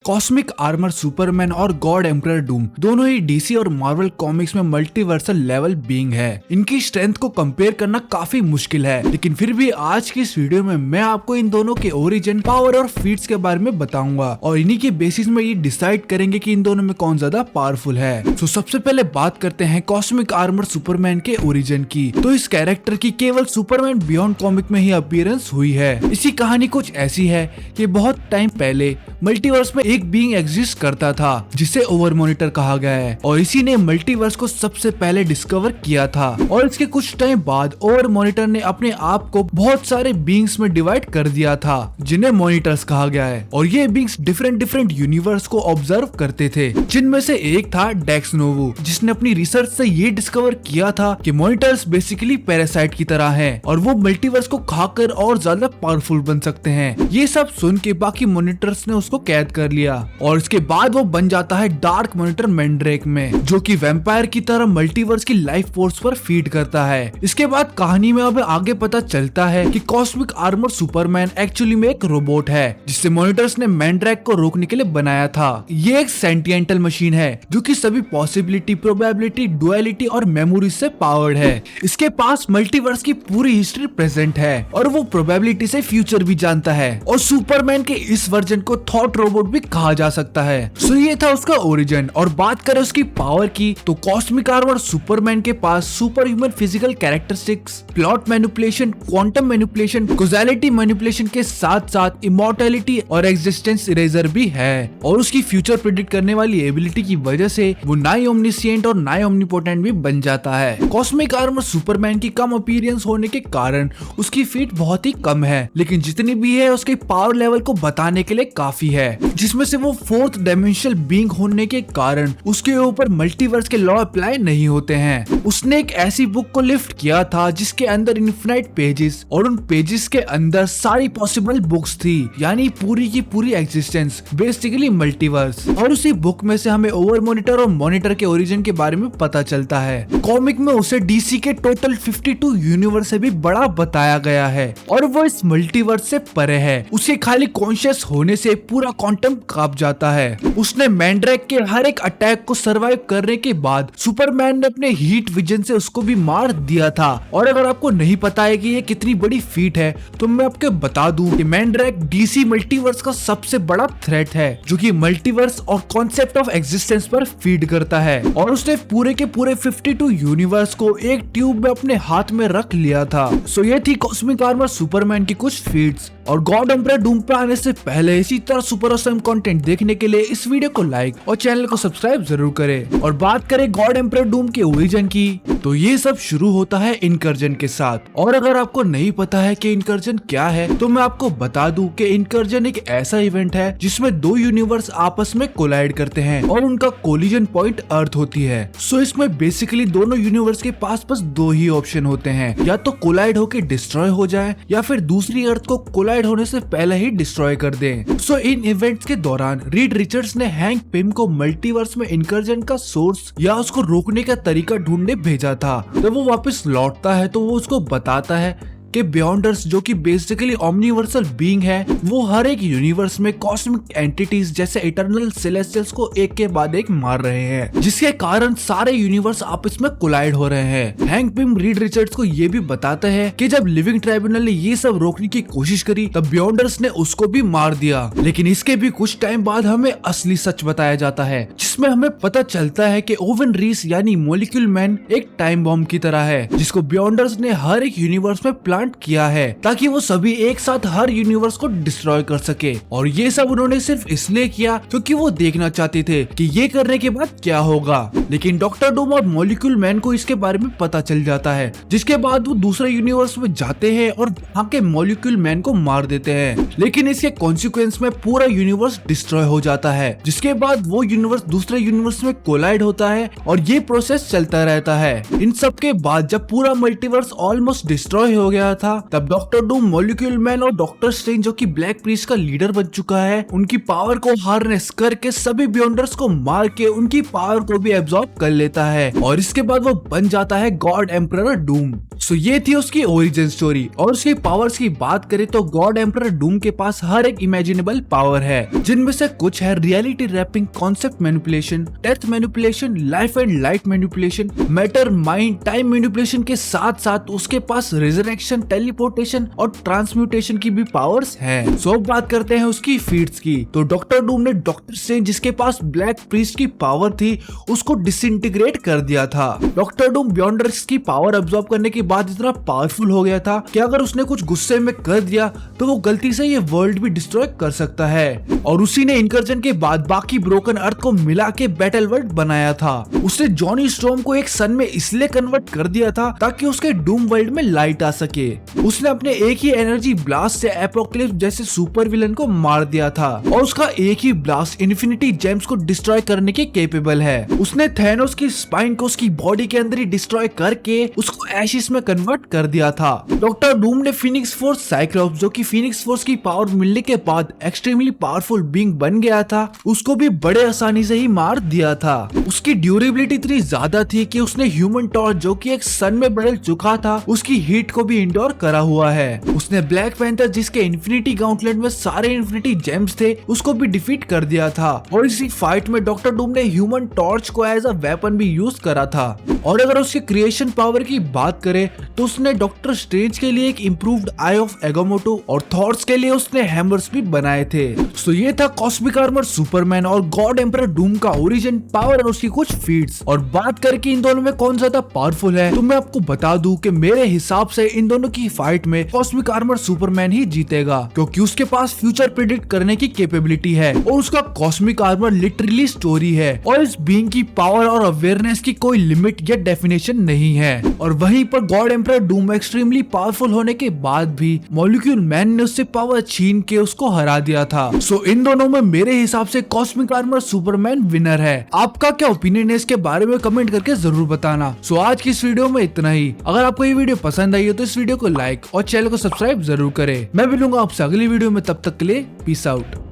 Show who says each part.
Speaker 1: Cosmic armour Superman और God emperor Doom दोनों ही DC और मार्वल कॉमिक्स में मल्टीवर्सल लेवल बीइंग है। इनकी स्ट्रेंथ को कंपेयर करना काफी मुश्किल है, लेकिन फिर भी आज की इस वीडियो में मैं आपको इन दोनों के ओरिजिन, पावर और फीट्स के बारे में बताऊंगा और इन्हीं के बेसिस में ये डिसाइड करेंगे कि इन दोनों में कौन ज्यादा पावरफुल है। तो सबसे पहले बात करते हैं कॉस्मिक आर्मर सुपरमैन के ओरिजिन की। तो इस कैरेक्टर की केवल सुपरमैन बियॉन्ड कॉमिक में ही अपीयरेंस हुई है। इसी कहानी कुछ ऐसी है कि बहुत टाइम पहले मल्टीवर्स में एक बीइंग एग्जिस्ट करता था जिसे ओवर मॉनिटर कहा गया है और इसी ने मल्टीवर्स को सबसे पहले डिस्कवर किया था। और इसके कुछ टाइम बाद ओवर मॉनिटर ने अपने आप को बहुत सारे बीइंग्स में डिवाइड कर दिया था जिन्हें मॉनिटर्स कहा गया है। और ये बीइंग्स डिफरेंट यूनिवर्स को ऑब्जर्व करते थे, जिनमें से एक था डेक्स नोवो, जिसने अपनी रिसर्च से ये डिस्कवर किया था कि मॉनिटर्स बेसिकली पैरासाइट की तरह हैं और वो मल्टीवर्स को खाकर और ज्यादा पावरफुल बन सकते हैं। ये सब सुन के बाकी मॉनिटर्स ने उसको कैद कर लिया और इसके बाद वो बन जाता है डार्क मॉनिटर मैंड्रेक में, जो कि वैम्पायर की तरह मल्टीवर्स की लाइफ फोर्स पर फीड करता है। इसके बाद कहानी में अब आगे पता चलता है कि कॉस्मिक आर्मर सुपरमैन एक्चुअली में एक रोबोट है जिसे मॉनिटर्स ने मैंड्रेक को रोकने के लिए बनाया था। ये एक सेंटिएंटल मशीन है जो कि सभी पॉसिबिलिटी, प्रोबेबिलिटी, डुअलिटी और मेमोरी से पावर्ड है। इसके पास मल्टीवर्स की पूरी हिस्ट्री प्रेजेंट है और वो प्रोबेबिलिटी से फ्यूचर भी जानता है और सुपरमैन के इस वर्जन को थॉट रोबोट भी कहा जा सकता है। सो ये था उसका ओरिजिन। और बात करें उसकी पावर की तो कॉस्मिक आर्मर सुपरमैन के पास super human physical characteristics, plot manipulation, quantum manipulation, causality manipulation के साथ साथ इमॉर्टैलिटी और एग्जिस्टेंस इरेजर भी है। और उसकी फ्यूचर प्रेडिक्ट करने वाली एबिलिटी की वजह से वो नाई ओमनिसिएंट और नाई ओमनीपोटेंट भी बन जाता है। कॉस्मिक आर्मर सुपरमैन की कम अपीयरेंस होने के कारण उसकी फीट बहुत ही कम है, लेकिन जितनी भी है उसके पावर लेवल को बताने के लिए काफी है, जिसमें से वो फोर्थ डायमेंशनल बीइंग होने के कारण उसके ऊपर मल्टीवर्स के लॉ अप्लाई नहीं होते हैं। उसने एक ऐसी बुक को लिफ्ट किया था जिसके अंदर इनफिनाइट पेजेस और उन पेजेस के अंदर सारी पॉसिबल बुक्स थी, यानी पूरी की पूरी एग्जिस्टेंस, बेसिकली मल्टीवर्स। और उसी बुक में से हमें ओवर मॉनिटर और मॉनिटर के ओरिजिन के बारे में पता चलता है। कॉमिक में उसे डीसी के टोटल 52 यूनिवर्स से भी बड़ा बताया गया है और वो इस मल्टीवर्स से परे है। उसे खाली कॉन्शियस होने से पूरा क्वांटम कांप जाता है। उसने मैंड्रेक के हर एक अटैक को सरवाइव करने के बाद सुपरमैन ने अपने हीट विजन से उसको भी मार दिया था। और अगर आपको नहीं पता है कि ये कितनी बड़ी फीट है तो मैं आपको बता दूं कि मैंड्रेक डीसी मल्टीवर्स का सबसे बड़ा थ्रेट है, जो कि मल्टीवर्स और कॉन्सेप्ट ऑफ एग्जिस्टेंस पर फीड करता है। और उसने पूरे के पूरे 52 यूनिवर्स को एक ट्यूब में अपने हाथ में रख लिया था। सो ये थी कॉस्मिक आर्मर सुपरमैन की कुछ फीट्स। और गॉड एम्परर डूम पे आने से पहले इसी तरह सुपर ऑसम कंटेंट देखने के लिए इस वीडियो को लाइक और चैनल को सब्सक्राइब जरूर करें। और बात करें गॉड एम्परर डूम के ओरिजिन की तो ये सब शुरू होता है इनकर्जन के साथ। और अगर आपको नहीं पता है कि इनकर्जन क्या है तो मैं आपको बता दूं कि इनकर्जन एक ऐसा इवेंट है जिसमें दो यूनिवर्स आपस में कोलाइड करते हैं और उनका कोलिजन पॉइंट अर्थ होती है। सो इसमें बेसिकली दोनों यूनिवर्स के पास बस दो ही ऑप्शन होते हैं, या तो कोलाइड होके डिस्ट्रॉय हो जाए या फिर दूसरी अर्थ को कोलाइड होने से पहले ही डिस्ट्रॉय कर दें। सो इन इवेंट्स के दौरान रीड रिचर्ड्स ने हैंक पिम को मल्टीवर्स में इनकर्जन का सोर्स या उसको रोकने का तरीका ढूंढने भेजा था। जब वो वापस लौटता है तो वो उसको बताता है कि बियॉन्डर्स, जो कि बेसिकली ओमनिवर्सल बीइंग है, वो हर एक यूनिवर्स में कॉस्मिक एंटिटीज जैसे इटर्नल सेलेस्टियल्स को एक के बाद एक मार रहे हैं, जिसके कारण सारे यूनिवर्स आपस में कोलाइड हो रहे हैं। हैंक पिम रीड रिचर्ड्स को ये भी बताते हैं कि जब लिविंग ट्राइब्यूनल ने ये सब रोकने की कोशिश करी तब बियॉन्डर्स ने उसको भी मार दिया। लेकिन इसके भी कुछ टाइम बाद हमें असली सच बताया जाता है, जिसमें हमें पता चलता है कि ओवन रीस यानी मॉलिक्यूल मैन एक टाइम बॉम्ब की तरह है, जिसको बियॉन्डर्स ने हर एक यूनिवर्स में प्लांट किया है ताकि वो सभी एक साथ हर यूनिवर्स को डिस्ट्रॉय कर सके। और ये सब उन्होंने सिर्फ इसलिए किया क्योंकि वो देखना चाहते थे कि ये करने के बाद क्या होगा। लेकिन डॉक्टर डूम और मॉलिक्यूल मैन को इसके बारे में पता चल जाता है, जिसके बाद वो दूसरे यूनिवर्स में जाते हैं और वहाँ के मॉलिक्यूल मैन को मार देते हैं। लेकिन इसके कॉन्सिक्वेंस में पूरा यूनिवर्स डिस्ट्रॉय हो जाता है, जिसके बाद वो यूनिवर्स दूसरे यूनिवर्स में कोलाइड होता है और ये प्रोसेस चलता रहता है। इन सब के बाद जब पूरा मल्टीवर्स ऑलमोस्ट डिस्ट्रॉय हो गया था तब डॉक्टर डूम, मॉलिक्यूल मैन और डॉक्टर स्ट्रेंज, जो कि ब्लैक प्रीस्ट का लीडर बन चुका है, उनकी पावर को हार्नेस करके सभी बियॉन्डर्स को मार के उनकी पावर को भी एब्जॉर्ब कर लेता है और इसके बाद वो बन जाता है गॉड एम्परर डूम। सो ये थी उसकी ओरिजिन स्टोरी। और उसकी पावर्स की बात करें तो गॉड एम्परर डूम के पास हर एक इमेजिनेबल पावर है, जिनमें से कुछ है reality warping, concept manipulation, death manipulation, life and light manipulation, matter, mind, time manipulation के साथ साथ उसके पास रिजरेक्शन, टेलीपोर्टेशन और ट्रांसम्यूटेशन की भी पावर्स है। सो अब बात करते हैं उसकी फीट्स की। तो डॉक्टर डूम ने डॉक्टर स्ट्रेंज जिसके पास ब्लैक प्रीस्ट की पावर थी उसको डिसइंटीग्रेट कर दिया था। डॉक्टर डूम बियॉन्डर्स की पावर अब्सॉर्ब करने के बाद इतना पावरफुल हो गया था कि अगर उसने कुछ गुस्से में कर दिया तो वो गलती से ये वर्ल्ड भी डिस्ट्रॉय कर सकता है। और उसी ने इनकर्जन के बाद बाकी ब्रोकन अर्थ को मिला के बैटल वर्ल्ड बनाया था। उसने जॉनी स्टॉर्म को एक सन में इसलिए कन्वर्ट कर दिया था ताकि उसके डूम वर्ल्ड में लाइट आ सके। उसने अपने एक ही एनर्जी ब्लास्ट से एपोकलिप्स जैसे सुपर विलन को मार दिया था और उसका एक ही ब्लास्ट इन्फिनिटी जेम्स को डिस्ट्रॉय करने के केपेबल है। उसने थैनोस की स्पाइन को उसकी बॉडी के अंदर ही डिस्ट्रॉय करके उसको एशिस में कन्वर्ट कर दिया था। डॉक्टर डूम ने फिनिक्स फोर्स साइक्लोप्स, जो कि फिनिक्स फोर्स की पावर मिलने के बाद एक्सट्रीमली पावरफुल बीइंग बन गया था, उसको भी बड़े आसानी से ही मार दिया था। उसकी ड्यूरेबिलिटी इतनी ज्यादा थी कि उसने ह्यूमन टॉर्च, जो कि एक सन में बदल चुका था, उसकी हीट को भी इंडोर करा हुआ है। उसने ब्लैक पैंथर, जिसके इन्फिनिटी गाउंटलेट में सारे इन्फिनिटी जेम्स थे, उसको भी डिफीट कर दिया था। और इसी फाइट में डॉक्टर डूम ने ह्यूमन टॉर्च को एज अ वेपन भी यूज करा था। और अगर उसके क्रिएशन पावर की बात करें तो उसने डॉक्टर स्ट्रेंज के लिए एक इम्प्रूव्ड आई ऑफ एगामोटो और थॉर्स के लिए उसने हैमर्स भी बनाए थे। सो ये था कॉस्मिक आर्मर सुपरमैन और गॉड एम्परर डूम का ओरिजिन, पावर और उसकी कुछ फीट्स। और बात करके इन दोनों में कौन ज्यादा पावरफुल है तो मैं आपको बता दूं कि मेरे हिसाब से इन दोनों की फाइट में कॉस्मिक आर्मर सुपरमैन ही जीतेगा, क्योंकि उसके पास फ्यूचर प्रिडिक्ट करने की कैपेबिलिटी है और उसका कॉस्मिक आर्मर लिटरली स्टोरी है और इस बीइंग की पावर और अवेयरनेस की कोई लिमिट या डेफिनेशन नहीं है। और वहीं पर God emperor Doom extremely powerful होने के बाद भी मॉलिक्यूल मैन ने उससे पावर छीन के उसको हरा दिया था। सो इन दोनों में मेरे हिसाब से कॉस्मिक आर्मर सुपरमैन विनर है। आपका क्या ओपिनियन है इसके बारे में कमेंट करके जरूर बताना। सो आज की इस वीडियो में इतना ही। अगर आपको ये वीडियो पसंद आई हो तो इस वीडियो को लाइक और चैनल को सब्सक्राइब जरूर करें। मैं मिलूंगा आपसे अगली वीडियो में, तब तक के लिए पीस आउट।